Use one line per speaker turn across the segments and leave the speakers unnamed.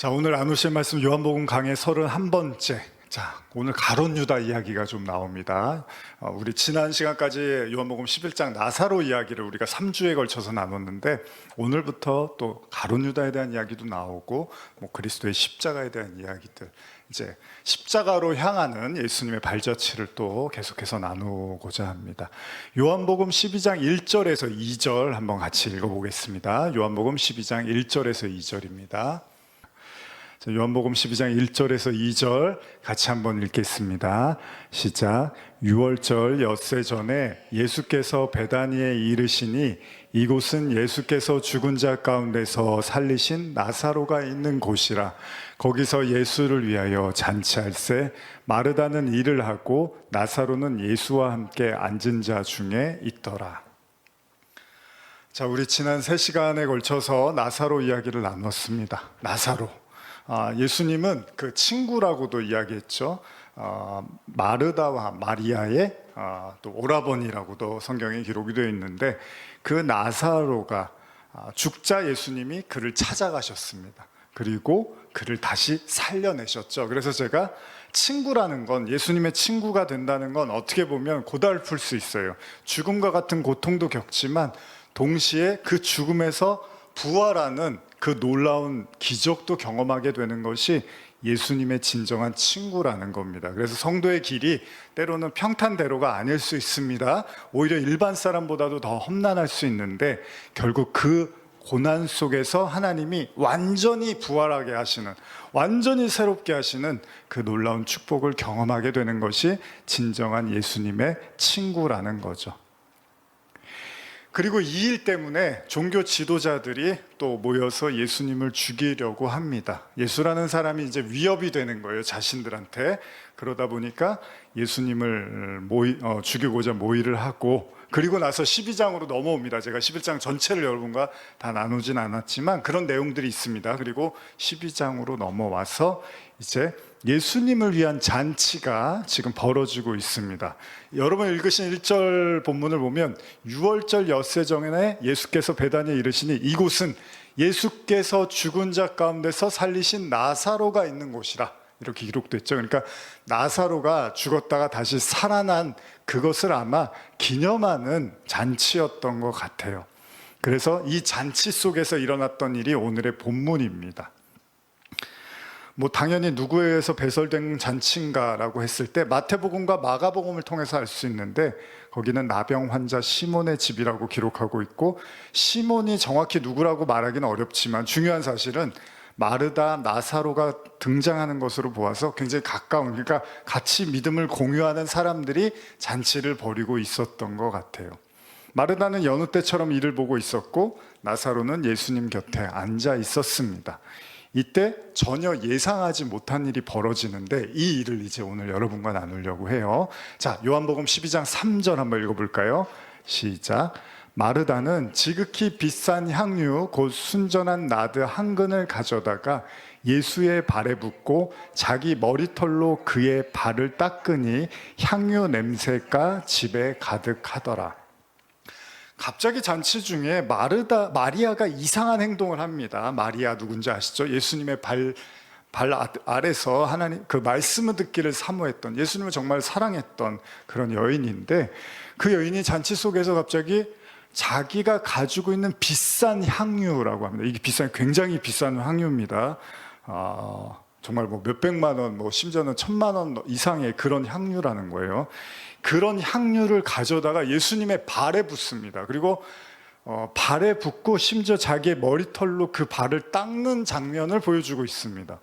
자, 오늘 나누실 말씀 요한복음 강의 31번째. 자, 오늘 가룟 유다 이야기가 좀 나옵니다. 우리 지난 시간까지 요한복음 11장 나사로 이야기를 우리가 3주에 걸쳐서 나눴는데, 오늘부터 또 가룟 유다에 대한 이야기도 나오고, 그리스도의 십자가에 대한 이야기들, 이제 십자가로 향하는 예수님의 발자취를 또 계속해서 나누고자 합니다. 요한복음 12장 1절에서 2절 한번 같이 읽어보겠습니다. 요한복음 12장 1절에서 2절입니다. 요한복음 12장 1절에서 2절 같이 한번 읽겠습니다. 시작. 6월절 엿새 전에 예수께서 베다니에 이르시니 이곳은 예수께서 죽은 자 가운데서 살리신 나사로가 있는 곳이라. 거기서 예수를 위하여 잔치할새 마르다는 일을 하고 나사로는 예수와 함께 앉은 자 중에 있더라. 자, 우리 지난 3시간에 걸쳐서 나사로 이야기를 나눴습니다. 나사로. 예수님은 그 친구라고도 이야기했죠. 마르다와 마리아의 또 오라버니라고도 성경에 기록이 되어 있는데, 그 나사로가 죽자 예수님이 그를 찾아가셨습니다. 그리고 그를 다시 살려내셨죠. 그래서 제가 친구라는 건, 예수님의 친구가 된다는 건 어떻게 보면 고달플 수 있어요. 죽음과 같은 고통도 겪지만 동시에 그 죽음에서 부활하는 그 놀라운 기적도 경험하게 되는 것이 예수님의 진정한 친구라는 겁니다. 그래서 성도의 길이 때로는 평탄대로가 아닐 수 있습니다. 오히려 일반 사람보다도 더 험난할 수 있는데, 결국 그 고난 속에서 하나님이 완전히 부활하게 하시는, 완전히 새롭게 하시는 그 놀라운 축복을 경험하게 되는 것이 진정한 예수님의 친구라는 거죠. 그리고 이 일 때문에 종교 지도자들이 또 모여서 예수님을 죽이려고 합니다. 예수라는 사람이 이제 위협이 되는 거예요, 자신들한테. 그러다 보니까 예수님을 죽이고자 모의를 하고, 그리고 나서 12장으로 넘어옵니다. 제가 11장 전체를 여러분과 다 나누진 않았지만 그런 내용들이 있습니다. 그리고 12장으로 넘어와서 이제 예수님을 위한 잔치가 지금 벌어지고 있습니다. 여러분 읽으신 1절 본문을 보면 6월절 엿새 전에 예수께서 베다니에 이르시니 이곳은 예수께서 죽은 자 가운데서 살리신 나사로가 있는 곳이라, 이렇게 기록됐죠. 그러니까 나사로가 죽었다가 다시 살아난 그것을 아마 기념하는 잔치였던 것 같아요. 그래서 이 잔치 속에서 일어났던 일이 오늘의 본문입니다. 당연히 누구에 의해서 배설된 잔치인가라고 했을 때 마태복음과 마가복음을 통해서 알 수 있는데, 거기는 나병 환자 시몬의 집이라고 기록하고 있고, 시몬이 정확히 누구라고 말하기는 어렵지만 중요한 사실은 마르다, 나사로가 등장하는 것으로 보아서 굉장히 가까운, 그러니까 같이 믿음을 공유하는 사람들이 잔치를 벌이고 있었던 것 같아요. 마르다는 여느 때처럼 일을 보고 있었고, 나사로는 예수님 곁에 앉아 있었습니다. 이때 전혀 예상하지 못한 일이 벌어지는데, 이 일을 이제 오늘 여러분과 나누려고 해요. 자, 요한복음 12장 3절 한번 읽어볼까요? 시작. 마르다는 지극히 비싼 향유 곧 순전한 나드 한 근을 가져다가 예수의 발에 붓고 자기 머리털로 그의 발을 닦으니 향유 냄새가 집에 가득하더라. 갑자기 잔치 중에 마리아가 이상한 행동을 합니다. 마리아 누군지 아시죠? 예수님의 발 아래서 하나님 그 말씀을 듣기를 사모했던, 예수님을 정말 사랑했던 그런 여인인데, 그 여인이 잔치 속에서 갑자기 자기가 가지고 있는 비싼 향유라고 합니다. 이게 굉장히 비싼 향유입니다. 정말 몇백만 원, 심지어는 1,000만 원 이상의 그런 향유라는 거예요. 그런 향유를 가져다가 예수님의 발에 붓습니다. 그리고 발에 붓고 심지어 자기의 머리털로 그 발을 닦는 장면을 보여주고 있습니다.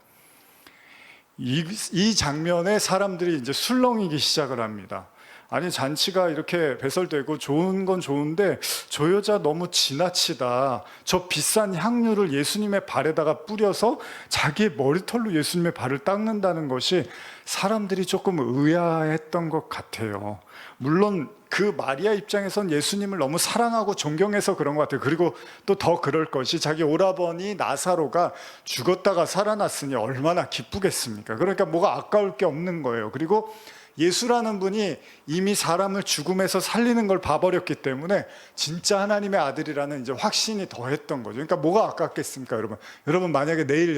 이 장면에 사람들이 이제 술렁이기 시작을 합니다. 아니, 잔치가 이렇게 배설되고 좋은 건 좋은데 저 여자 너무 지나치다. 저 비싼 향유를 예수님의 발에다가 뿌려서 자기의 머리털로 예수님의 발을 닦는다는 것이 사람들이 조금 의아했던 것 같아요. 물론 그 마리아 입장에선 예수님을 너무 사랑하고 존경해서 그런 것 같아요. 그리고 또 더 그럴 것이, 자기 오라버니 나사로가 죽었다가 살아났으니 얼마나 기쁘겠습니까? 그러니까 뭐가 아까울 게 없는 거예요. 그리고 예수라는 분이 이미 사람을 죽음에서 살리는 걸 봐버렸기 때문에 진짜 하나님의 아들이라는 이제 확신이 더했던 거죠. 그러니까 뭐가 아깝겠습니까, 여러분? 여러분 만약에 내일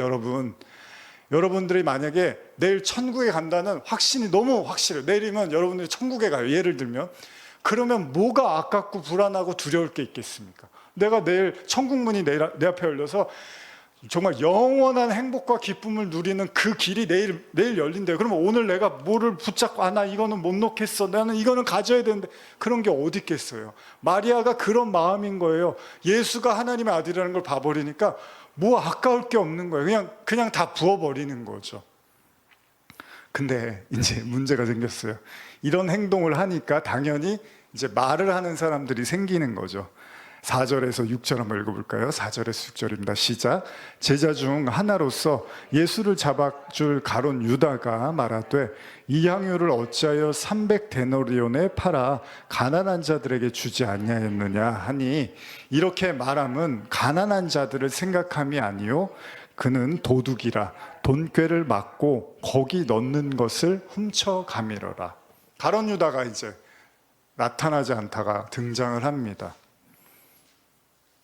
여러분들이 만약에 내일 천국에 간다는 확신이 너무 확실해요. 내일이면 여러분들이 천국에 가요. 예를 들면. 그러면 뭐가 아깝고 불안하고 두려울 게 있겠습니까? 내가 내일 천국 문이 내 앞에 열려서 정말 영원한 행복과 기쁨을 누리는 그 길이 내일 열린대요. 그러면 오늘 내가 뭐를 붙잡고 나 이거는 못 놓겠어. 나는 이거는 가져야 되는데 그런 게 어디 있겠어요. 마리아가 그런 마음인 거예요. 예수가 하나님의 아들이라는 걸 봐버리니까 뭐 아까울 게 없는 거예요. 그냥 다 부어버리는 거죠. 근데 이제 문제가 생겼어요. 이런 행동을 하니까 당연히 이제 말을 하는 사람들이 생기는 거죠. 4절에서 6절 한번 읽어볼까요? 4절에서 6절입니다. 시작. 제자 중 하나로서 예수를 잡아줄 가룟 유다가 말하되 이 향유를 어찌하여 300데나리온에 팔아 가난한 자들에게 주지 아니하였느냐 하니, 이렇게 말함은 가난한 자들을 생각함이 아니요 그는 도둑이라 돈꾀를 맞고 거기 넣는 것을 훔쳐가미러라. 가룟 유다가 이제 나타나지 않다가 등장을 합니다.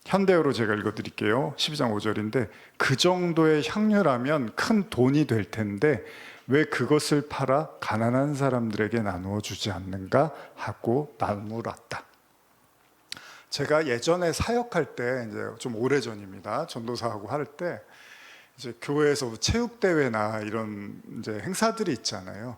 현대어로 제가 읽어드릴게요. 12장 5절인데 그 정도의 향유라면 큰 돈이 될 텐데 왜 그것을 팔아 가난한 사람들에게 나누어 주지 않는가 하고 나무랐다. 제가 예전에 사역할 때, 이제 좀 오래전입니다. 전도사하고 할 때 이제 교회에서 체육대회나 이런 이제 행사들이 있잖아요.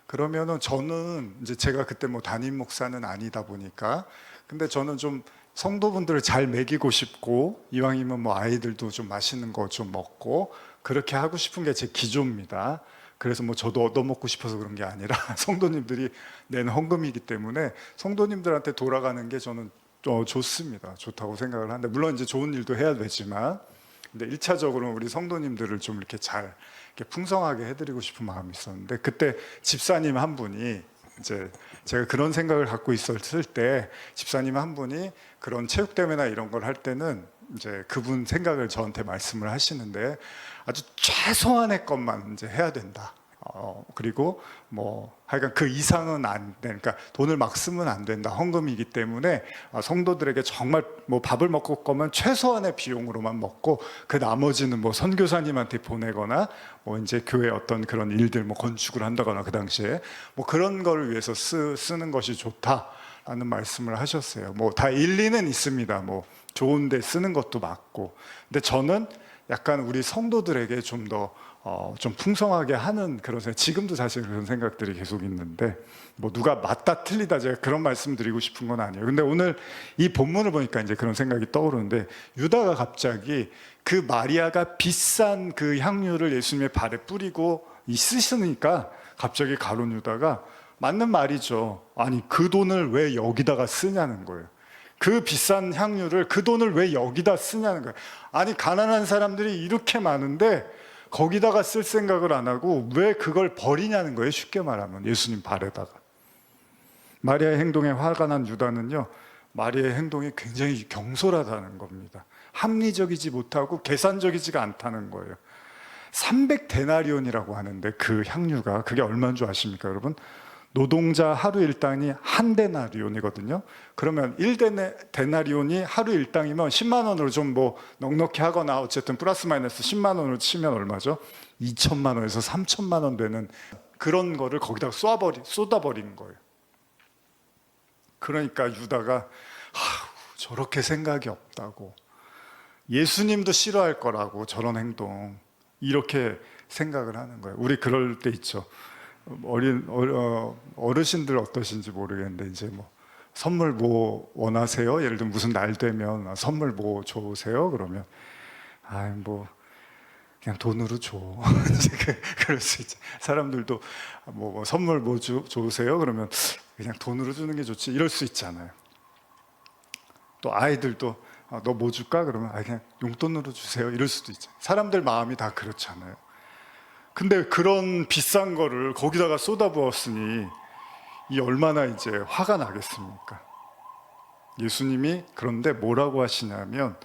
그러면은 저는 이제 제가 그때 뭐 담임 목사는 아니다 보니까, 근데 저는 좀 성도분들을 잘 먹이고 싶고 이왕이면 뭐 아이들도 좀 맛있는 거 좀 먹고 그렇게 하고 싶은 게 제 기조입니다. 그래서 뭐 저도 얻어먹고 싶어서 그런 게 아니라 성도님들이 낸 헌금이기 때문에 성도님들한테 돌아가는 게 저는 좋습니다. 좋다고 생각을 하는데, 물론 이제 좋은 일도 해야 되지만, 근데 1차적으로는 우리 성도님들을 좀 이렇게 잘 이렇게 풍성하게 해드리고 싶은 마음이 있었는데, 그때 집사님 한 분이, 이제 제가 그런 생각을 갖고 있었을 때 집사님 한 분이 그런 체육대회나 이런 걸 할 때는 이제 그분 생각을 저한테 말씀을 하시는데, 아주 최소한의 것만 이제 해야 된다. 그리고 뭐 하여간 그 이상은 안 돼. 그러니까 돈을 막 쓰면 안 된다. 헌금이기 때문에 성도들에게 정말 뭐 밥을 먹을 거면 최소한의 비용으로만 먹고 그 나머지는 뭐 선교사님한테 보내거나 뭐 이제 교회 어떤 그런 일들 뭐 건축을 한다거나 그 당시에 뭐 그런 거를 위해서 쓰는 것이 좋다라는 말씀을 하셨어요. 뭐 다 일리는 있습니다. 뭐 좋은데 쓰는 것도 맞고. 근데 저는 약간 우리 성도들에게 좀 더 좀 풍성하게 하는 그런 생각, 지금도 사실 그런 생각들이 계속 있는데, 뭐 누가 맞다 틀리다 제가 그런 말씀 드리고 싶은 건 아니에요. 근데 오늘 이 본문을 보니까 이제 그런 생각이 떠오르는데, 유다가 갑자기 그 마리아가 비싼 그 향유를 예수님의 발에 뿌리고 쓰시니까 갑자기 가룟 유다가, 맞는 말이죠. 아니 그 돈을 왜 여기다가 쓰냐는 거예요. 그 비싼 향유를, 그 돈을 왜 여기다 쓰냐는 거예요. 아니 가난한 사람들이 이렇게 많은데 거기다가 쓸 생각을 안 하고 왜 그걸 버리냐는 거예요. 쉽게 말하면 예수님 발에다가. 마리아의 행동에 화가 난 유다는요, 마리아의 행동이 굉장히 경솔하다는 겁니다. 합리적이지 못하고 계산적이지가 않다는 거예요. 300데나리온이라고 하는데 그 향유가, 그게 얼마인 줄 아십니까 여러분? 노동자 하루 일당이 한 데나리온이거든요. 그러면 1데나리온이 하루 일당이면 10만 원으로 좀 뭐 넉넉히 하거나 어쨌든 플러스 마이너스 10만 원으로 치면 얼마죠? 2천만 원에서 3천만 원 되는 그런 거를 거기다 쏟아버린 거예요. 그러니까 유다가 저렇게 생각이 없다고, 예수님도 싫어할 거라고 저런 행동, 이렇게 생각을 하는 거예요. 우리 그럴 때 있죠. 어르신들 어떠신지 모르겠는데 이제 뭐 선물 뭐 원하세요? 예를 들면 무슨 날 되면 선물 뭐 좋으세요? 그러면 뭐 그냥 돈으로 줘. 그럴 수 있죠. 사람들도 뭐 선물 뭐 좋으세요? 그러면 그냥 돈으로 주는 게 좋지, 이럴 수 있잖아요. 또 아이들도 너 뭐 줄까? 그러면 그냥 용돈으로 주세요, 이럴 수도 있죠. 사람들 마음이 다 그렇잖아요. 근데 그런 비싼 거를 거기다가 쏟아부었으니 이 얼마나 이제 화가 나겠습니까? 예수님이 그런데 뭐라고 하시냐면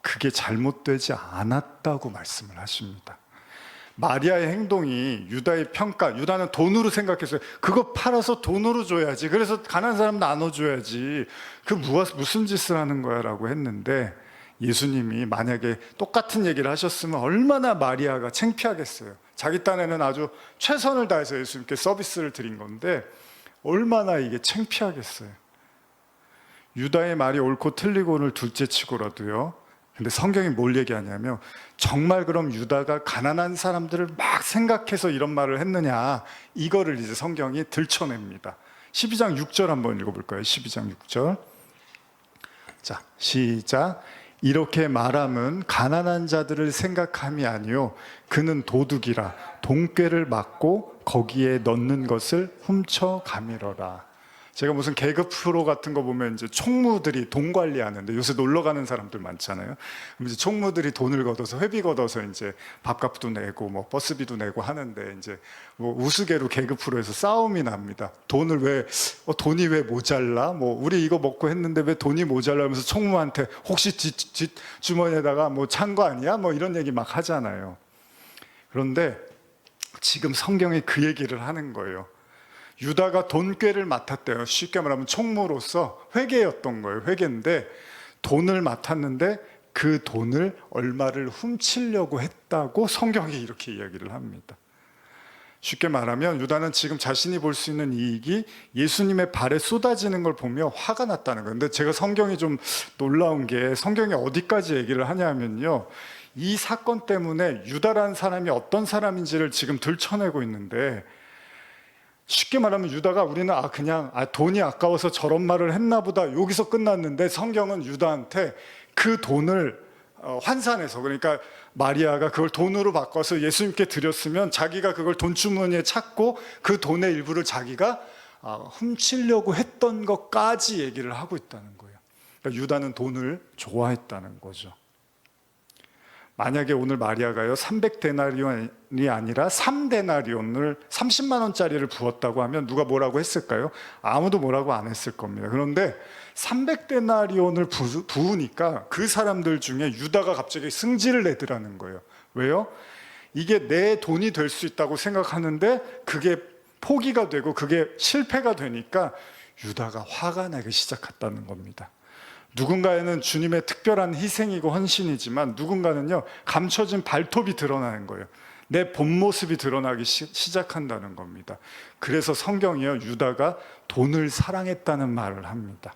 그게 잘못되지 않았다고 말씀을 하십니다. 마리아의 행동이 유다의 평가, 유다는 돈으로 생각했어요. 그거 팔아서 돈으로 줘야지. 그래서 가난한 사람 나눠줘야지. 무슨 짓을 하는 거야 라고 했는데, 예수님이 만약에 똑같은 얘기를 하셨으면 얼마나 마리아가 창피하겠어요. 자기 딴에는 아주 최선을 다해서 예수님께 서비스를 드린 건데 얼마나 이게 창피하겠어요. 유다의 말이 옳고 틀리고를 둘째치고라도요, 근데 성경이 뭘 얘기하냐면, 정말 그럼 유다가 가난한 사람들을 막 생각해서 이런 말을 했느냐, 이거를 이제 성경이 들춰냅니다. 12장 6절 한번 읽어볼까요? 12장 6절. 자, 시작. 이렇게 말함은 가난한 자들을 생각함이 아니요 그는 도둑이라 돈꾀를 맞고 거기에 넣는 것을 훔쳐가미러라. 제가 무슨 개그 프로 같은 거 보면 이제 총무들이 돈 관리하는데, 요새 놀러 가는 사람들 많잖아요. 그럼 이제 총무들이 돈을 걷어서, 회비 걷어서 이제 밥값도 내고 뭐 버스비도 내고 하는데, 이제 뭐 우스개로 개그 프로에서 싸움이 납니다. 돈이 왜 모자라? 뭐 우리 이거 먹고 했는데 왜 돈이 모자라? 하면서 총무한테 혹시 뒷 주머니에다가 뭐 찬 거 아니야? 뭐 이런 얘기 막 하잖아요. 그런데 지금 성경이 그 얘기를 하는 거예요. 유다가 돈꾀를 맡았대요. 쉽게 말하면 총무로서 회계였던 거예요. 회계인데 돈을 맡았는데 그 돈을 얼마를 훔치려고 했다고 성경이 이렇게 이야기를 합니다. 쉽게 말하면 유다는 지금 자신이 볼 수 있는 이익이 예수님의 발에 쏟아지는 걸 보며 화가 났다는 거예요. 근데 제가 성경이 좀 놀라운 게, 성경이 어디까지 얘기를 하냐면요, 이 사건 때문에 유다라는 사람이 어떤 사람인지를 지금 들춰내고 있는데, 쉽게 말하면 유다가, 우리는 그냥 돈이 아까워서 저런 말을 했나 보다, 여기서 끝났는데, 성경은 유다한테 그 돈을 환산해서, 그러니까 마리아가 그걸 돈으로 바꿔서 예수님께 드렸으면 자기가 그걸 돈주머니에 찾고 그 돈의 일부를 자기가 훔치려고 했던 것까지 얘기를 하고 있다는 거예요. 그러니까 유다는 돈을 좋아했다는 거죠. 만약에 오늘 마리아가요 300데나리온이 아니라 3데나리온을 30만 원짜리를 부었다고 하면 누가 뭐라고 했을까요? 아무도 뭐라고 안 했을 겁니다. 그런데 300데나리온을 부으니까 그 사람들 중에 유다가 갑자기 승질을 내더라는 거예요. 왜요? 이게 내 돈이 될 수 있다고 생각하는데 그게 포기가 되고 그게 실패가 되니까 유다가 화가 나기 시작했다는 겁니다. 누군가에는 주님의 특별한 희생이고 헌신이지만, 누군가는요 감춰진 발톱이 드러나는 거예요. 내 본 모습이 드러나기 시작한다는 겁니다. 그래서 성경이요, 유다가 돈을 사랑했다는 말을 합니다.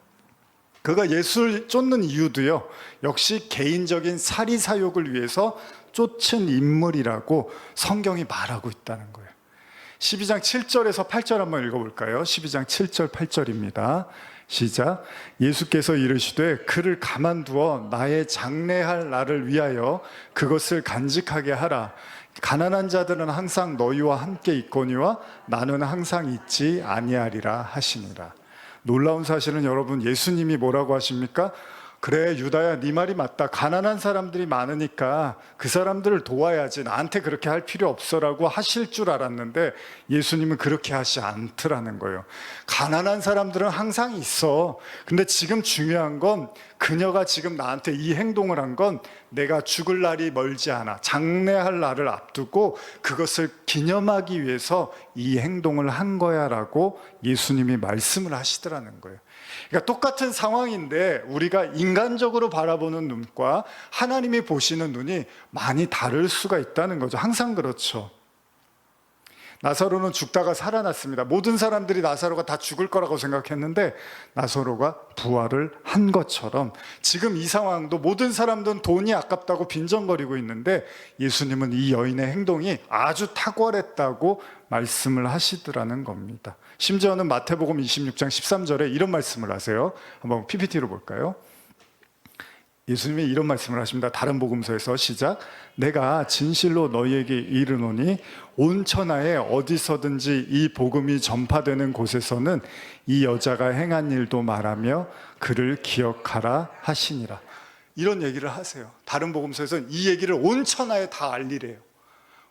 그가 예수를 쫓는 이유도요, 역시 개인적인 사리사욕을 위해서 쫓은 인물이라고 성경이 말하고 있다는 거예요. 12장 7절에서 8절 한번 읽어볼까요? 12장 7절 8절입니다. 시작. 예수께서 이르시되 그를 가만두어 나의 장례할 날을 위하여 그것을 간직하게 하라. 가난한 자들은 항상 너희와 함께 있거니와 나는 항상 있지 아니하리라 하시니라. 놀라운 사실은 여러분, 예수님이 뭐라고 하십니까? 그래 유다야, 네 말이 맞다. 가난한 사람들이 많으니까 그 사람들을 도와야지, 나한테 그렇게 할 필요 없어라고 하실 줄 알았는데 예수님은 그렇게 하시지 않더라는 거예요. 가난한 사람들은 항상 있어. 근데 지금 중요한 건, 그녀가 지금 나한테 이 행동을 한 건 내가 죽을 날이 멀지 않아, 장례할 날을 앞두고 그것을 기념하기 위해서 이 행동을 한 거야 라고 예수님이 말씀을 하시더라는 거예요. 그러니까 똑같은 상황인데 우리가 인간적으로 바라보는 눈과 하나님이 보시는 눈이 많이 다를 수가 있다는 거죠. 항상 그렇죠. 나사로는 죽다가 살아났습니다. 모든 사람들이 나사로가 다 죽을 거라고 생각했는데 나사로가 부활을 한 것처럼, 지금 이 상황도 모든 사람들은 돈이 아깝다고 빈정거리고 있는데 예수님은 이 여인의 행동이 아주 탁월했다고 말씀을 하시더라는 겁니다. 심지어는 마태복음 26장 13절에 이런 말씀을 하세요. 한번 PPT로 볼까요? 예수님이 이런 말씀을 하십니다. 다른 복음서에서 시작. 내가 진실로 너희에게 이르노니 온 천하에 어디서든지 이 복음이 전파되는 곳에서는 이 여자가 행한 일도 말하며 그를 기억하라 하시니라. 이런 얘기를 하세요. 다른 복음서에서는 이 얘기를 온 천하에 다 알리래요.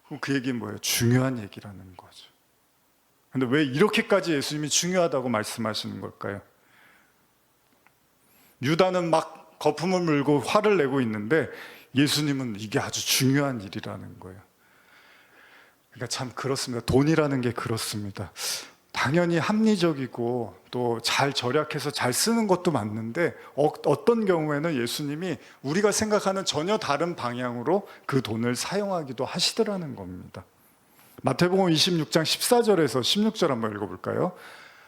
그럼 그 얘기는 뭐예요? 중요한 얘기라는 거죠. 근데 왜 이렇게까지 예수님이 중요하다고 말씀하시는 걸까요? 유다는 막 거품을 물고 화를 내고 있는데 예수님은 이게 아주 중요한 일이라는 거예요. 그러니까 참 그렇습니다. 돈이라는 게 그렇습니다. 당연히 합리적이고 또 잘 절약해서 잘 쓰는 것도 맞는데 어떤 경우에는 예수님이 우리가 생각하는 전혀 다른 방향으로 그 돈을 사용하기도 하시더라는 겁니다. 마태복음 26장 14절에서 16절 한번 읽어볼까요?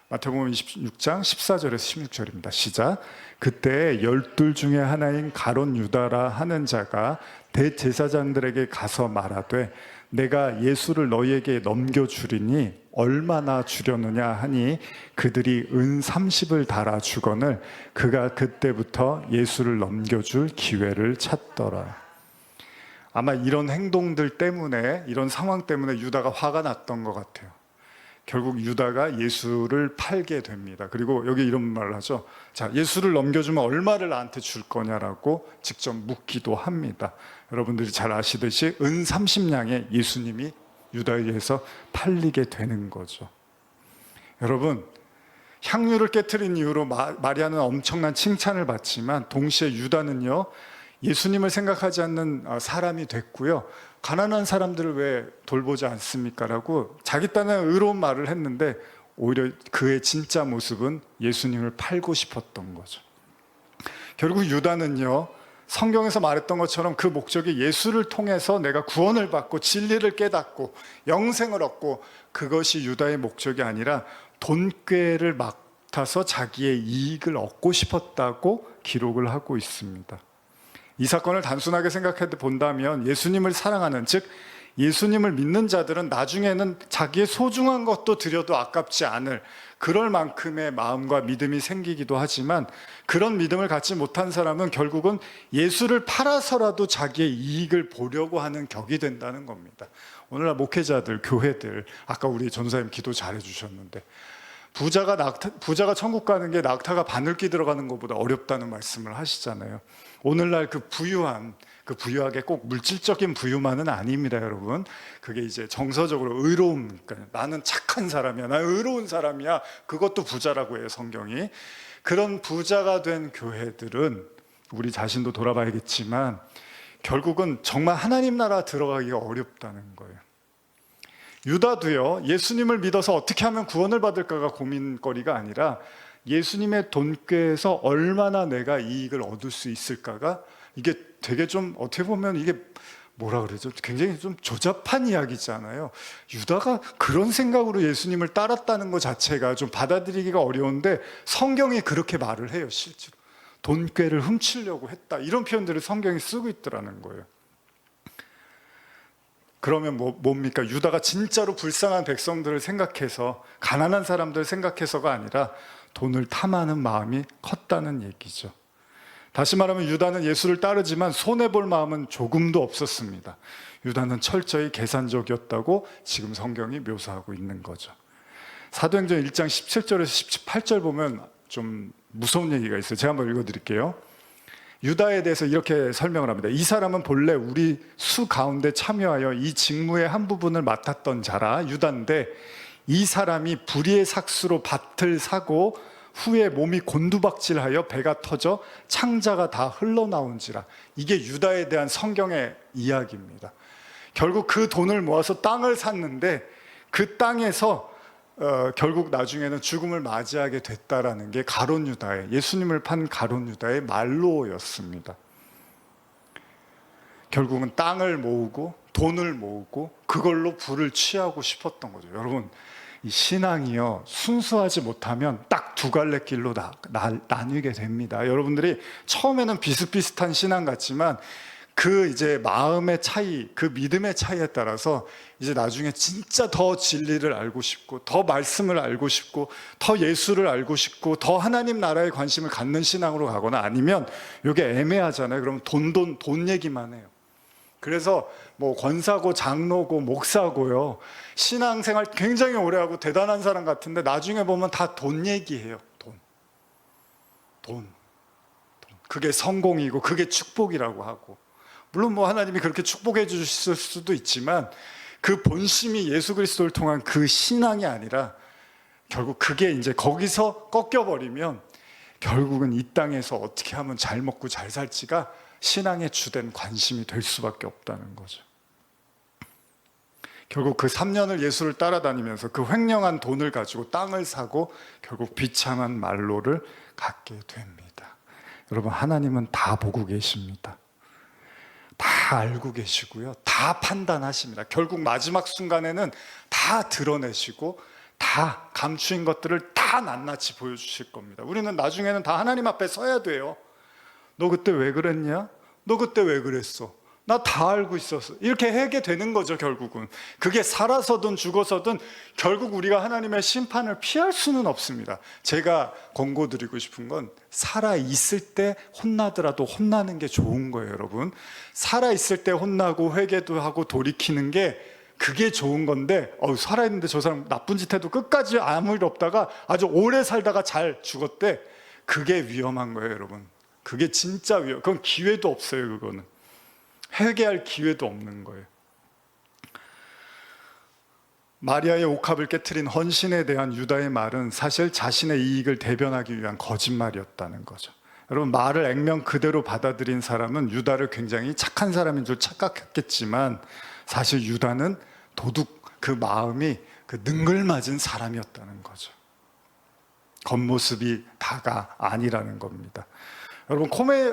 마태복음 26장 14절에서 16절입니다. 시작. 그때 12 중에 하나인 가룟 유다라 하는 자가 대제사장들에게 가서 말하되 내가 예수를 너희에게 넘겨주리니 얼마나 주려느냐 하니 그들이 은 30을 달아 주거늘 그가 그때부터 예수를 넘겨줄 기회를 찾더라. 아마 이런 행동들 때문에, 이런 상황 때문에 유다가 화가 났던 것 같아요. 결국 유다가 예수를 팔게 됩니다. 그리고 여기 이런 말을 하죠. 자, 예수를 넘겨주면 얼마를 나한테 줄 거냐라고 직접 묻기도 합니다. 여러분들이 잘 아시듯이 은 30냥에 예수님이 유다에 의해서 팔리게 되는 거죠. 여러분, 향유를 깨트린 이유로 마리아는 엄청난 칭찬을 받지만 동시에 유다는요, 예수님을 생각하지 않는 사람이 됐고요. 가난한 사람들을 왜 돌보지 않습니까? 라고 자기 딴에 의로운 말을 했는데 오히려 그의 진짜 모습은 예수님을 팔고 싶었던 거죠. 결국 유다는요, 성경에서 말했던 것처럼 그 목적이 예수를 통해서 내가 구원을 받고 진리를 깨닫고 영생을 얻고, 그것이 유다의 목적이 아니라 돈꾀를 맡아서 자기의 이익을 얻고 싶었다고 기록을 하고 있습니다. 이 사건을 단순하게 생각해 본다면 예수님을 사랑하는, 즉 예수님을 믿는 자들은 나중에는 자기의 소중한 것도 드려도 아깝지 않을 그럴 만큼의 마음과 믿음이 생기기도 하지만, 그런 믿음을 갖지 못한 사람은 결국은 예수를 팔아서라도 자기의 이익을 보려고 하는 격이 된다는 겁니다. 오늘날 목회자들, 교회들, 아까 우리 전사님 기도 잘해 주셨는데 부자가 천국 가는 게 낙타가 바늘기 들어가는 것보다 어렵다는 말씀을 하시잖아요. 오늘날 그 부유하게 꼭 물질적인 부유만은 아닙니다, 여러분. 그게 이제 정서적으로 의로움, 그러니까 나는 착한 사람이야, 나는 의로운 사람이야, 그것도 부자라고 해요, 성경이. 그런 부자가 된 교회들은 우리 자신도 돌아봐야겠지만 결국은 정말 하나님 나라 들어가기가 어렵다는 거예요. 유다도요, 예수님을 믿어서 어떻게 하면 구원을 받을까가 고민거리가 아니라 예수님의 돈꾀에서 얼마나 내가 이익을 얻을 수 있을까가, 이게 되게 좀 어떻게 보면 이게 뭐라 그러죠? 굉장히 좀 조잡한 이야기잖아요. 유다가 그런 생각으로 예수님을 따랐다는 것 자체가 좀 받아들이기가 어려운데 성경이 그렇게 말을 해요, 실제로. 돈꾀를 훔치려고 했다, 이런 표현들을 성경이 쓰고 있더라는 거예요. 그러면 뭡니까? 유다가 진짜로 불쌍한 백성들을 생각해서, 가난한 사람들을 생각해서가 아니라 돈을 탐하는 마음이 컸다는 얘기죠. 다시 말하면 유다는 예수를 따르지만 손해볼 마음은 조금도 없었습니다. 유다는 철저히 계산적이었다고 지금 성경이 묘사하고 있는 거죠. 사도행전 1장 17절에서 18절 보면 좀 무서운 얘기가 있어요. 제가 한번 읽어드릴게요. 유다에 대해서 이렇게 설명을 합니다. 이 사람은 본래 우리 수 가운데 참여하여 이 직무의 한 부분을 맡았던 자라. 유다인데 이 사람이 불의의 삭수로 밭을 사고 후에 몸이 곤두박질하여 배가 터져 창자가 다 흘러나온지라. 이게 유다에 대한 성경의 이야기입니다. 결국 그 돈을 모아서 땅을 샀는데 그 땅에서 결국 나중에는 죽음을 맞이하게 됐다라는 게 가룟 유다의, 예수님을 판 가룟 유다의 말로였습니다. 결국은 땅을 모으고 돈을 모으고 그걸로 부를 취하고 싶었던 거죠. 여러분, 이 신앙이요, 순수하지 못하면 딱 두 갈래 길로 나뉘게 됩니다. 여러분들이 처음에는 비슷비슷한 신앙 같지만 그 이제 마음의 차이, 그 믿음의 차이에 따라서 이제 나중에 진짜 더 진리를 알고 싶고, 더 말씀을 알고 싶고, 더 예수를 알고 싶고, 더 하나님 나라에 관심을 갖는 신앙으로 가거나, 아니면 이게 애매하잖아요. 그러면 돈 얘기만 해요. 그래서 뭐 권사고 장로고 목사고요, 신앙생활 굉장히 오래 하고 대단한 사람 같은데 나중에 보면 다 돈 얘기해요. 돈. 그게 성공이고 그게 축복이라고 하고, 물론 뭐 하나님이 그렇게 축복해 주실 수도 있지만 그 본심이 예수 그리스도를 통한 그 신앙이 아니라, 결국 그게 이제 거기서 꺾여버리면 결국은 이 땅에서 어떻게 하면 잘 먹고 잘 살지가 신앙의 주된 관심이 될 수밖에 없다는 거죠. 결국 그 3년을 예수를 따라다니면서 그 횡령한 돈을 가지고 땅을 사고 결국 비참한 말로를 갖게 됩니다. 여러분, 하나님은 다 보고 계십니다. 다 알고 계시고요, 다 판단하십니다. 결국 마지막 순간에는 다 드러내시고 다 감추인 것들을 다 낱낱이 보여주실 겁니다. 우리는 나중에는 다 하나님 앞에 서야 돼요. 너 그때 왜 그랬냐? 너 그때 왜 그랬어? 나 다 알고 있었어. 이렇게 하게 되는 거죠. 결국은 그게 살아서든 죽어서든 결국 우리가 하나님의 심판을 피할 수는 없습니다. 제가 권고드리고 싶은 건 살아있을 때 혼나더라도 혼나는 게 좋은 거예요. 여러분, 살아있을 때 혼나고 회개도 하고 돌이키는 게 그게 좋은 건데, 살아있는데 저 사람 나쁜 짓 해도 끝까지 아무 일 없다가 아주 오래 살다가 잘 죽었대. 그게 위험한 거예요. 여러분, 그게 진짜 위험. 그건 기회도 없어요. 그거는 회개할 기회도 없는 거예요. 마리아의 옥합을 깨트린 헌신에 대한 유다의 말은 사실 자신의 이익을 대변하기 위한 거짓말이었다는 거죠. 여러분, 말을 액면 그대로 받아들인 사람은 유다를 굉장히 착한 사람인 줄 착각했겠지만 사실 유다는 도둑, 그 마음이 그 능글맞은 사람이었다는 거죠. 겉모습이 다가 아니라는 겁니다. 여러분,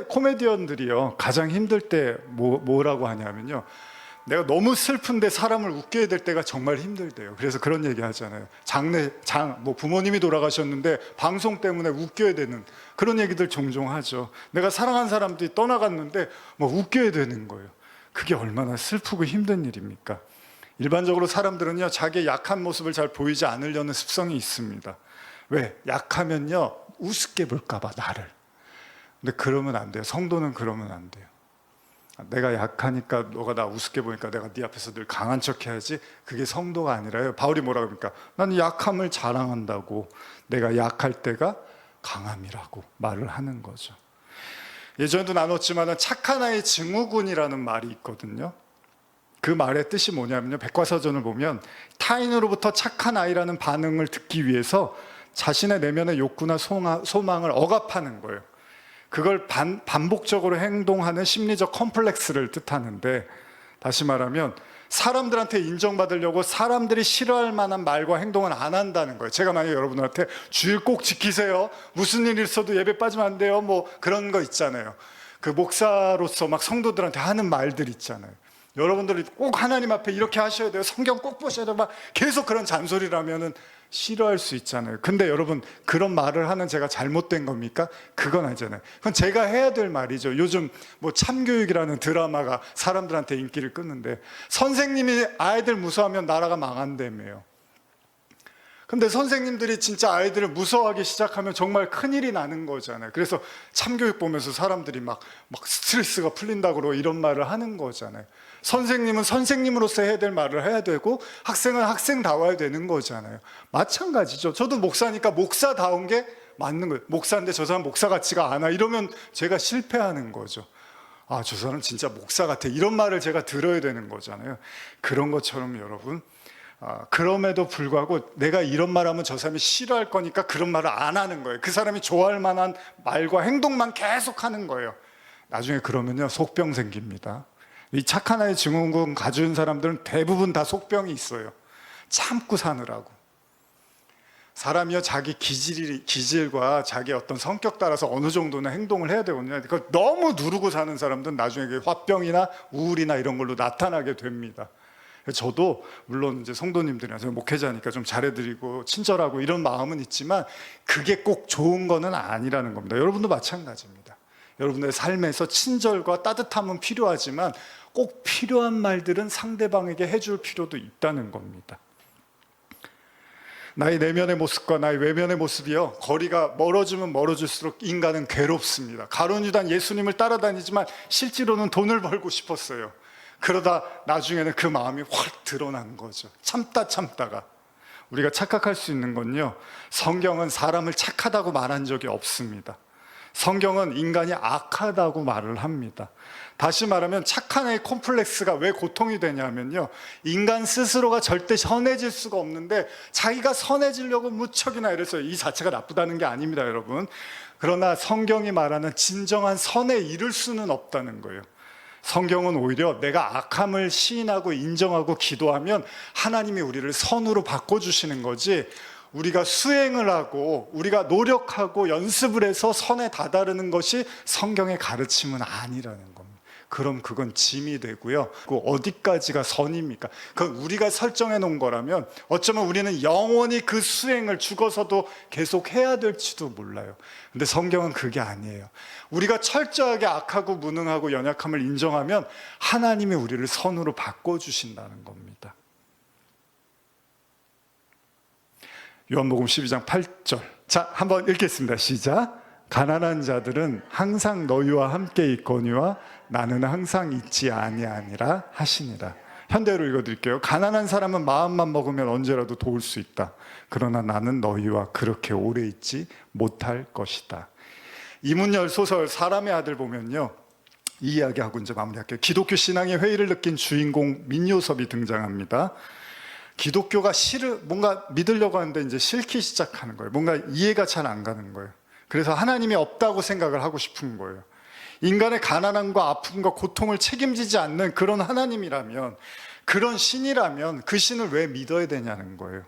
코미디언들이요, 가장 힘들 때 뭐라고 하냐면요, 내가 너무 슬픈데 사람을 웃게 해야 될 때가 정말 힘들대요. 그래서 그런 얘기 하잖아요. 부모님이 돌아가셨는데 방송 때문에 웃겨야 되는 그런 얘기들 종종 하죠. 내가 사랑한 사람들이 떠나갔는데 웃겨야 되는 거예요. 그게 얼마나 슬프고 힘든 일입니까? 일반적으로 사람들은요, 자기의 약한 모습을 잘 보이지 않으려는 습성이 있습니다. 왜? 약하면요, 우습게 볼까 봐, 나를. 근데 그러면 안 돼요. 성도는 그러면 안 돼요. 내가 약하니까 너가 나 우습게 보니까 내가 네 앞에서 늘 강한 척 해야지. 그게 성도가 아니라요. 바울이 뭐라고 합니까? 나는 약함을 자랑한다고. 내가 약할 때가 강함이라고 말을 하는 거죠. 예전에도 나눴지만 착한 아이 증후군이라는 말이 있거든요. 그 말의 뜻이 뭐냐면요, 백과사전을 보면 타인으로부터 착한 아이라는 반응을 듣기 위해서 자신의 내면의 욕구나 소망을 억압하는 거예요. 그걸 반복적으로 행동하는 심리적 컴플렉스를 뜻하는데, 다시 말하면 사람들한테 인정받으려고 사람들이 싫어할 만한 말과 행동은 안 한다는 거예요. 제가 만약에 여러분한테 주일 꼭 지키세요, 무슨 일 있어도 예배 빠지면 안 돼요, 그런 거 있잖아요. 그 목사로서 막 성도들한테 하는 말들 있잖아요. 여러분들이 꼭 하나님 앞에 이렇게 하셔야 돼요, 성경 꼭 보셔야 돼요, 막 계속 그런 잔소리를 하면은 싫어할 수 있잖아요. 근데 여러분, 그런 말을 하는 제가 잘못된 겁니까? 그건 아니잖아요. 그건 제가 해야 될 말이죠. 요즘 참교육이라는 드라마가 사람들한테 인기를 끄는데, 선생님이 아이들 무서워하면 나라가 망한다며요. 근데 선생님들이 진짜 아이들을 무서워하기 시작하면 정말 큰일이 나는 거잖아요. 그래서 참교육 보면서 사람들이 막 스트레스가 풀린다고 이런 말을 하는 거잖아요. 선생님은 선생님으로서 해야 될 말을 해야 되고, 학생은 학생다워야 되는 거잖아요. 마찬가지죠. 저도 목사니까 목사다운 게 맞는 거예요. 목사인데 저 사람 목사 같지가 않아, 이러면 제가 실패하는 거죠. 저 사람 진짜 목사 같아, 이런 말을 제가 들어야 되는 거잖아요. 그런 것처럼 여러분, 그럼에도 불구하고 내가 이런 말하면 저 사람이 싫어할 거니까 그런 말을 안 하는 거예요. 그 사람이 좋아할 만한 말과 행동만 계속 하는 거예요. 나중에 그러면요, 속병 생깁니다. 이 착한 아이 증후군 가진 사람들은 대부분 다 속병이 있어요. 참고 사느라고. 사람이요, 자기 기질과 자기 어떤 성격 따라서 어느 정도는 행동을 해야 되거든요. 그걸 너무 누르고 사는 사람들은 나중에 화병이나 우울이나 이런 걸로 나타나게 됩니다. 저도 물론 이제 성도님들이나 제가 목회자니까 좀 잘해드리고 친절하고 이런 마음은 있지만 그게 꼭 좋은 거는 아니라는 겁니다. 여러분도 마찬가지입니다. 여러분의 삶에서 친절과 따뜻함은 필요하지만 꼭 필요한 말들은 상대방에게 해줄 필요도 있다는 겁니다. 나의 내면의 모습과 나의 외면의 모습이요, 거리가 멀어지면 멀어질수록 인간은 괴롭습니다. 가룟 유다는 예수님을 따라다니지만 실제로는 돈을 벌고 싶었어요. 그러다 나중에는 그 마음이 확 드러난 거죠. 참다가. 우리가 착각할 수 있는 건요, 성경은 사람을 착하다고 말한 적이 없습니다. 성경은 인간이 악하다고 말을 합니다. 다시 말하면 착한 애의 콤플렉스가 왜 고통이 되냐면요, 인간 스스로가 절대 선해질 수가 없는데 자기가 선해지려고 무척이나 이래서 이 자체가 나쁘다는 게 아닙니다, 여러분. 그러나 성경이 말하는 진정한 선에 이를 수는 없다는 거예요. 성경은 오히려 내가 악함을 시인하고 인정하고 기도하면 하나님이 우리를 선으로 바꿔주시는 거지, 우리가 수행을 하고 우리가 노력하고 연습을 해서 선에 다다르는 것이 성경의 가르침은 아니라는 겁니다. 그럼 그건 짐이 되고요. 그 어디까지가 선입니까? 그건 우리가 설정해 놓은 거라면 어쩌면 우리는 영원히 그 수행을 죽어서도 계속 해야 될지도 몰라요. 근데 성경은 그게 아니에요. 우리가 철저하게 악하고 무능하고 연약함을 인정하면 하나님이 우리를 선으로 바꿔주신다는 겁니다. 요한복음 12장 8절. 자, 한번 읽겠습니다. 시작. 가난한 자들은 항상 너희와 함께 있거니와 나는 항상 있지 아니하니라 하시니라. 현대로 읽어드릴게요. 가난한 사람은 마음만 먹으면 언제라도 도울 수 있다. 그러나 나는 너희와 그렇게 오래 있지 못할 것이다. 이문열 소설 사람의 아들 보면요, 이 이야기하고 이제 마무리할게요. 기독교 신앙의 회의를 느낀 주인공 민요섭이 등장합니다. 기독교가 뭔가 믿으려고 하는데 이제 싫기 시작하는 거예요. 뭔가 이해가 잘 안 가는 거예요. 그래서 하나님이 없다고 생각을 하고 싶은 거예요. 인간의 가난함과 아픔과 고통을 책임지지 않는 그런 하나님이라면, 그런 신이라면 그 신을 왜 믿어야 되냐는 거예요.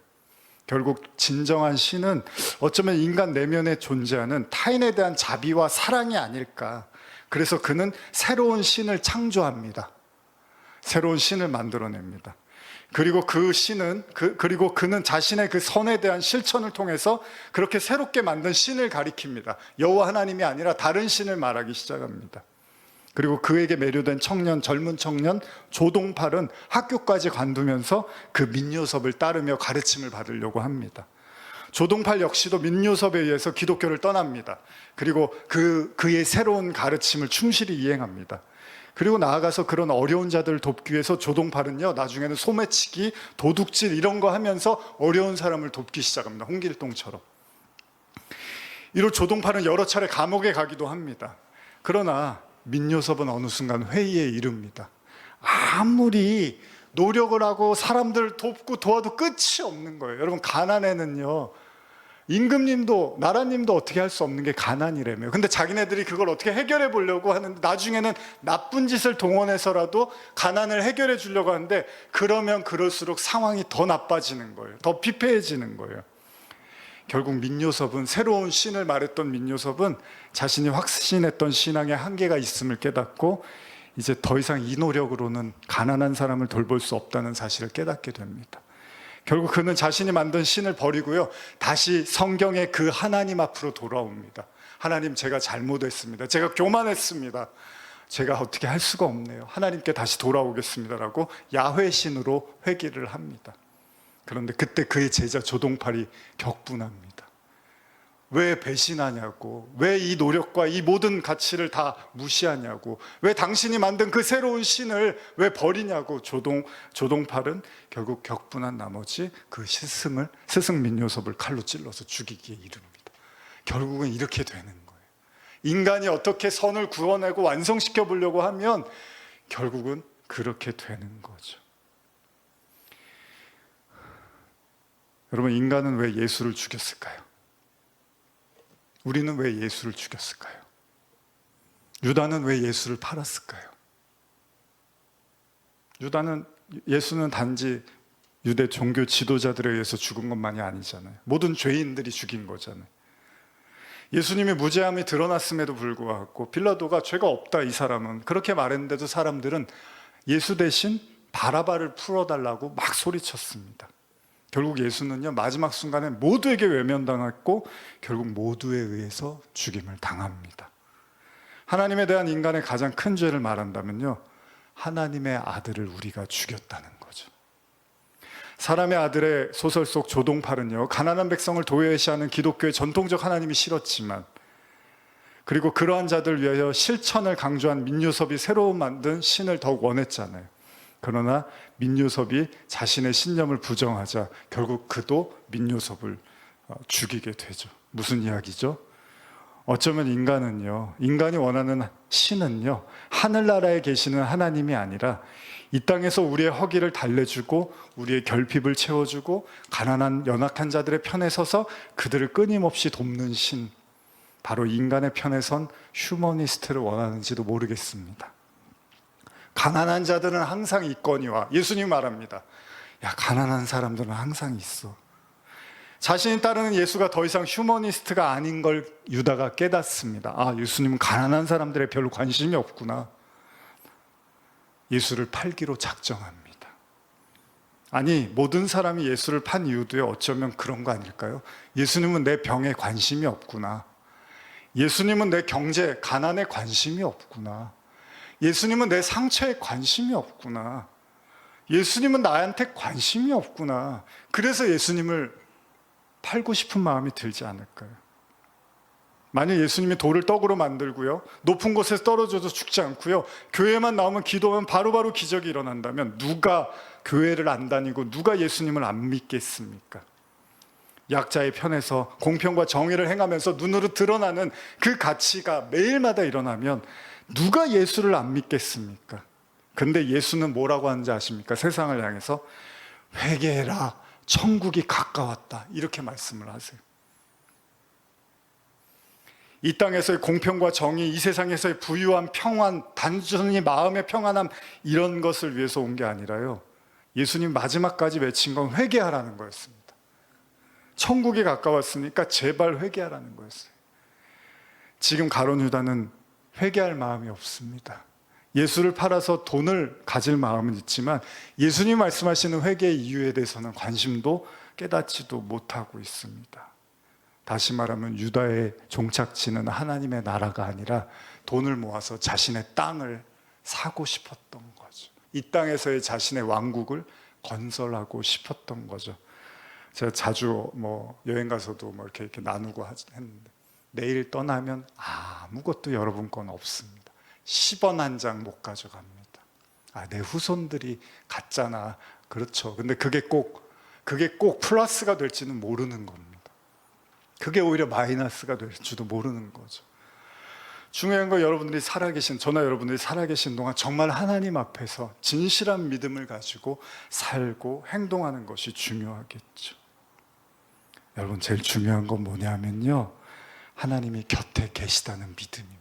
결국 진정한 신은 어쩌면 인간 내면에 존재하는 타인에 대한 자비와 사랑이 아닐까. 그래서 그는 새로운 신을 창조합니다. 새로운 신을 만들어냅니다. 그리고 그리고 그는 자신의 그 선에 대한 실천을 통해서 그렇게 새롭게 만든 신을 가리킵니다. 여호와 하나님이 아니라 다른 신을 말하기 시작합니다. 그리고 그에게 매료된 젊은 청년 조동팔은 학교까지 관두면서 그 민요섭을 따르며 가르침을 받으려고 합니다. 조동팔 역시도 민요섭에 의해서 기독교를 떠납니다. 그리고 그의 새로운 가르침을 충실히 이행합니다. 그리고 나아가서 그런 어려운 자들을 돕기 위해서 조동팔은요, 나중에는 소매치기, 도둑질 이런 거 하면서 어려운 사람을 돕기 시작합니다. 홍길동처럼. 이로 조동팔은 여러 차례 감옥에 가기도 합니다. 그러나 민요섭은 어느 순간 회의에 이릅니다. 아무리 노력을 하고 사람들을 돕고 도와도 끝이 없는 거예요. 여러분, 가난에는요, 임금님도 나라님도 어떻게 할 수 없는 게 가난이라며. 근데 자기네들이 그걸 어떻게 해결해 보려고 하는데 나중에는 나쁜 짓을 동원해서라도 가난을 해결해 주려고 하는데, 그러면 그럴수록 상황이 더 나빠지는 거예요. 더 피폐해지는 거예요. 결국 민요섭은, 새로운 신을 말했던 민요섭은 자신이 확신했던 신앙에 한계가 있음을 깨닫고 이제 더 이상 이 노력으로는 가난한 사람을 돌볼 수 없다는 사실을 깨닫게 됩니다. 결국 그는 자신이 만든 신을 버리고요, 다시 성경의 그 하나님 앞으로 돌아옵니다. 하나님, 제가 잘못했습니다. 제가 교만했습니다. 제가 어떻게 할 수가 없네요. 하나님께 다시 돌아오겠습니다라고 야훼 신으로 회개를 합니다. 그런데 그때 그의 제자 조동팔이 격분합니다. 왜 배신하냐고, 왜 이 노력과 이 모든 가치를 다 무시하냐고, 왜 당신이 만든 그 새로운 신을 왜 버리냐고. 조동팔은 결국 격분한 나머지 그 스승 민요섭을 칼로 찔러서 죽이기에 이릅니다. 결국은 이렇게 되는 거예요. 인간이 어떻게 선을 구원하고 완성시켜 보려고 하면 결국은 그렇게 되는 거죠. 여러분, 인간은 왜 예수를 죽였을까요? 우리는 왜 예수를 죽였을까요? 유다는 왜 예수를 팔았을까요? 예수는 단지 유대 종교 지도자들에 의해서 죽은 것만이 아니잖아요. 모든 죄인들이 죽인 거잖아요. 예수님의 무죄함이 드러났음에도 불구하고 빌라도가 죄가 없다, 이 사람은, 그렇게 말했는데도 사람들은 예수 대신 바라바를 풀어달라고 막 소리쳤습니다. 결국 예수는요, 마지막 순간에 모두에게 외면당했고 결국 모두에 의해서 죽임을 당합니다. 하나님에 대한 인간의 가장 큰 죄를 말한다면요, 하나님의 아들을 우리가 죽였다는 거죠. 사람의 아들의 소설 속 조동팔은요, 가난한 백성을 도외시하는 기독교의 전통적 하나님이 싫었지만, 그리고 그러한 자들 위하여 실천을 강조한 민요섭이 새로 만든 신을 더욱 원했잖아요. 그러나 민요섭이 자신의 신념을 부정하자 결국 그도 민요섭을 죽이게 되죠. 무슨 이야기죠? 어쩌면 인간이 원하는 신은요, 하늘나라에 계시는 하나님이 아니라 이 땅에서 우리의 허기를 달래주고 우리의 결핍을 채워주고 가난한 연약한 자들의 편에 서서 그들을 끊임없이 돕는 신, 바로 인간의 편에 선 휴머니스트를 원하는지도 모르겠습니다. 가난한 자들은 항상 있거니와. 예수님 말합니다. 야, 가난한 사람들은 항상 있어. 자신이 따르는 예수가 더 이상 휴머니스트가 아닌 걸 유다가 깨닫습니다. 아, 예수님은 가난한 사람들에 별로 관심이 없구나. 예수를 팔기로 작정합니다. 아니, 모든 사람이 예수를 판 이유도 어쩌면 그런 거 아닐까요? 예수님은 내 병에 관심이 없구나. 예수님은 내 경제, 가난에 관심이 없구나. 예수님은 내 상처에 관심이 없구나. 예수님은 나한테 관심이 없구나. 그래서 예수님을 팔고 싶은 마음이 들지 않을까요? 만약 예수님이 돌을 떡으로 만들고요, 높은 곳에서 떨어져도 죽지 않고요, 교회만 나오면 기도하면 바로바로 기적이 일어난다면 누가 교회를 안 다니고 누가 예수님을 안 믿겠습니까? 약자의 편에서 공평과 정의를 행하면서 눈으로 드러나는 그 가치가 매일마다 일어나면 누가 예수를 안 믿겠습니까? 근데 예수는 뭐라고 하는지 아십니까? 세상을 향해서 회개해라, 천국이 가까웠다, 이렇게 말씀을 하세요. 이 땅에서의 공평과 정의, 이 세상에서의 부유함, 평안, 단순히 마음의 평안함, 이런 것을 위해서 온 게 아니라요, 예수님 마지막까지 외친 건 회개하라는 거였습니다. 천국이 가까웠으니까 제발 회개하라는 거였어요. 지금 가룟 유다는 회개할 마음이 없습니다. 예수를 팔아서 돈을 가질 마음은 있지만 예수님 말씀하시는 회개의 이유에 대해서는 관심도 깨닫지도 못하고 있습니다. 다시 말하면 유다의 종착지는 하나님의 나라가 아니라 돈을 모아서 자신의 땅을 사고 싶었던 거죠. 이 땅에서의 자신의 왕국을 건설하고 싶었던 거죠. 제가 자주 여행 가서도 이렇게 나누고 했는데, 내일 떠나면 아무것도 여러분 건 없습니다. 10원 한 장 못 가져갑니다. 내 후손들이 갔잖아. 그렇죠. 근데 그게 꼭 플러스가 될지는 모르는 겁니다. 그게 오히려 마이너스가 될지도 모르는 거죠. 중요한 건 여러분들이 저나 여러분들이 살아계신 동안 정말 하나님 앞에서 진실한 믿음을 가지고 살고 행동하는 것이 중요하겠죠. 여러분, 제일 중요한 건 뭐냐면요, 하나님이 곁에 계시다는 믿음입니다.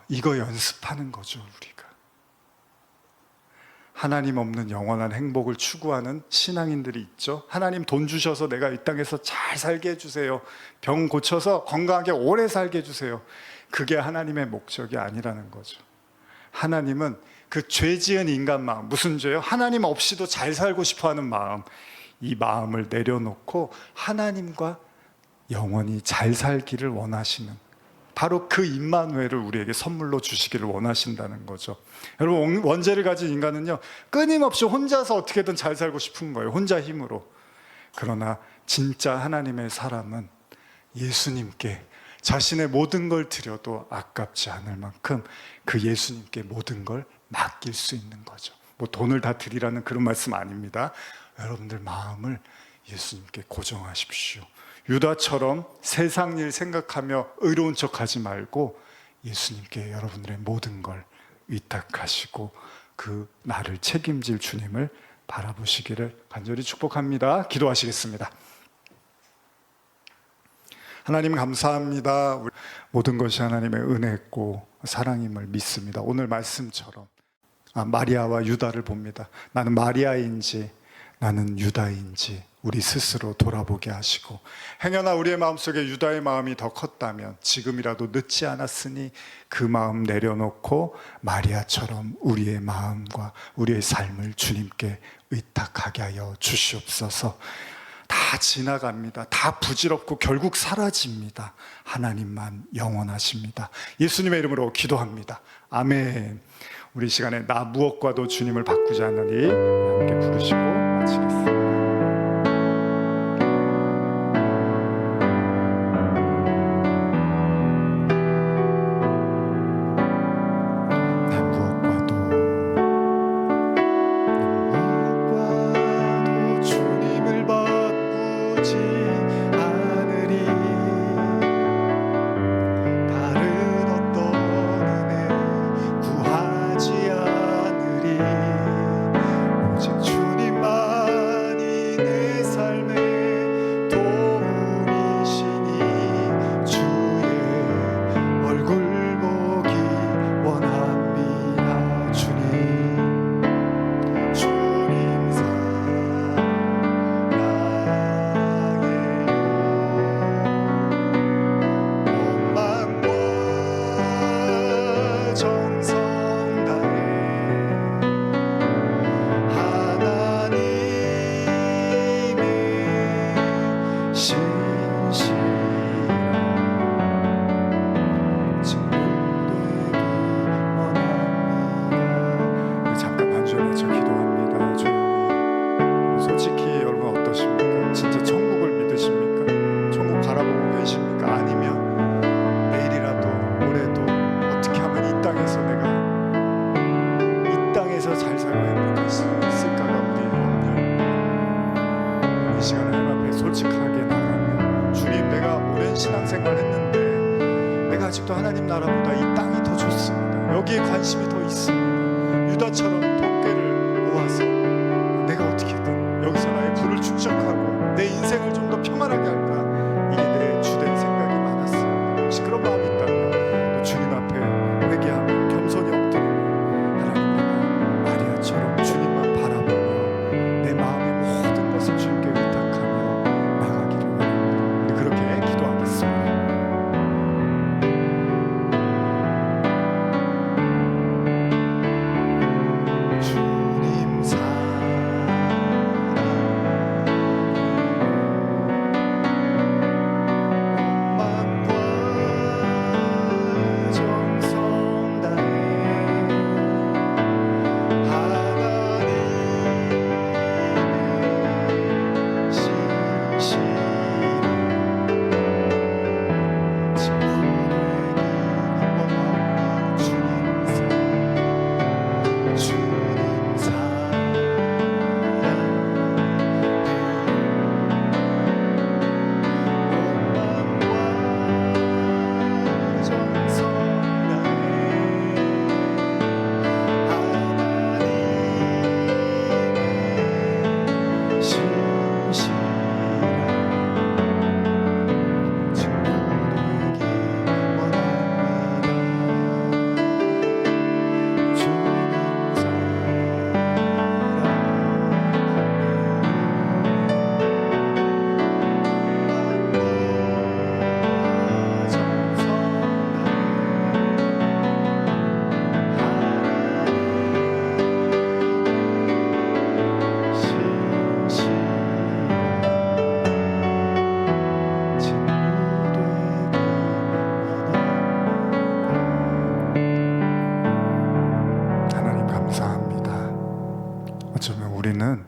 이거 연습하는 거죠, 우리가. 하나님 없는 영원한 행복을 추구하는 신앙인들이 있죠. 하나님 돈 주셔서 내가 이 땅에서 잘 살게 해주세요. 병 고쳐서 건강하게 오래 살게 해주세요. 그게 하나님의 목적이 아니라는 거죠. 하나님은 그 죄 지은 인간 마음, 무슨 죄요? 하나님 없이도 잘 살고 싶어하는 마음, 이 마음을 내려놓고 하나님과 영원히 잘 살기를 원하시는, 바로 그 임마누엘을 우리에게 선물로 주시기를 원하신다는 거죠. 여러분, 원죄를 가진 인간은요, 끊임없이 혼자서 어떻게든 잘 살고 싶은 거예요. 혼자 힘으로. 그러나 진짜 하나님의 사람은 예수님께 자신의 모든 걸 드려도 아깝지 않을 만큼 그 예수님께 모든 걸 맡길 수 있는 거죠. 돈을 다 드리라는 그런 말씀 아닙니다. 여러분들 마음을 예수님께 고정하십시오. 유다처럼 세상 일 생각하며 의로운 척하지 말고 예수님께 여러분들의 모든 걸 위탁하시고 그 나를 책임질 주님을 바라보시기를 간절히 축복합니다. 기도하시겠습니다. 하나님 감사합니다. 모든 것이 하나님의 은혜고 사랑임을 믿습니다. 오늘 말씀처럼 마리아와 유다를 봅니다. 나는 마리아인지 나는 유다인지 우리 스스로 돌아보게 하시고, 행여나 우리의 마음속에 유다의 마음이 더 컸다면 지금이라도 늦지 않았으니 그 마음 내려놓고 마리아처럼 우리의 마음과 우리의 삶을 주님께 의탁하게 하여 주시옵소서. 다 지나갑니다. 다 부질없고 결국 사라집니다. 하나님만 영원하십니다. 예수님의 이름으로 기도합니다. 아멘. 우리 시간에 나 무엇과도 주님을 바꾸지 않으니 함께 부르시고 마치겠습니다. 오직 주님만이 있을까가 우리의 염려입니다. 이 시간에 하나님 앞에 솔직하게 나가면 주님, 내가 오랜 신앙생활 했는데 내가 아직도 하나님 나라보다 이 땅이 더 좋습니다. 여기에 관심이 더 있습니다. 유다처럼 통계를 모아서 내가 어떻게든 여기서 나의 부를 축적하고 내 인생을 좀 더 평안하게 할까, 이게 내 주된 생각이 많았습니다. 혹시 그런 마음이 있다면 또 주님 앞에 회개하며 겸손히 엎드리며 하나님, 내가 마리아처럼 주님만 바라보며 내 마음의 모든 것을 주님께 의탁하며 나가기를 원합니다. 우리 그렇게 기도하겠습니다. 주님 어쩌면 우리는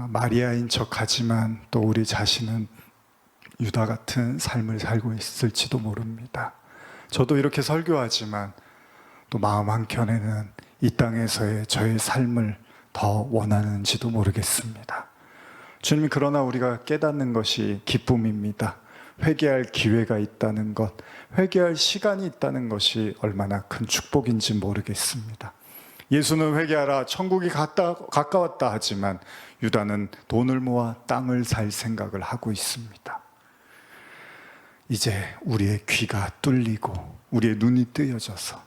마리아인 척하지만 또 우리 자신은 유다 같은 삶을 살고 있을지도 모릅니다. 저도 이렇게 설교하지만 또 마음 한켠에는 이 땅에서의 저의 삶을 더 원하는지도 모르겠습니다. 주님, 그러나 우리가 깨닫는 것이 기쁨입니다. 회개할 기회가 있다는 것, 회개할 시간이 있다는 것이 얼마나 큰 축복인지 모르겠습니다. 예수는 회개하라, 천국이 가까웠다 하지만 유다는 돈을 모아 땅을 살 생각을 하고 있습니다. 이제 우리의 귀가 뚫리고 우리의 눈이 뜨여져서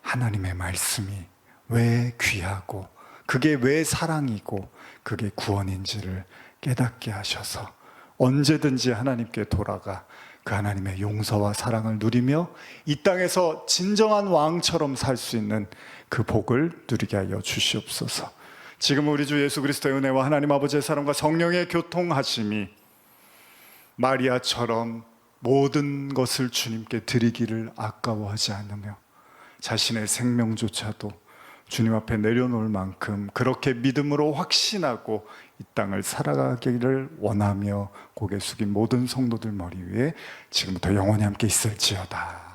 하나님의 말씀이 왜 귀하고 그게 왜 사랑이고 그게 구원인지를 깨닫게 하셔서 언제든지 하나님께 돌아가 그 하나님의 용서와 사랑을 누리며 이 땅에서 진정한 왕처럼 살 수 있는 그 복을 누리게 하여 주시옵소서. 지금 우리 주 예수 그리스도의 은혜와 하나님 아버지의 사랑과 성령의 교통하심이 마리아처럼 모든 것을 주님께 드리기를 아까워하지 않으며 자신의 생명조차도 주님 앞에 내려놓을 만큼 그렇게 믿음으로 확신하고 이 땅을 살아가기를 원하며 고개 숙인 모든 성도들 머리 위에 지금부터 영원히 함께 있을지어다.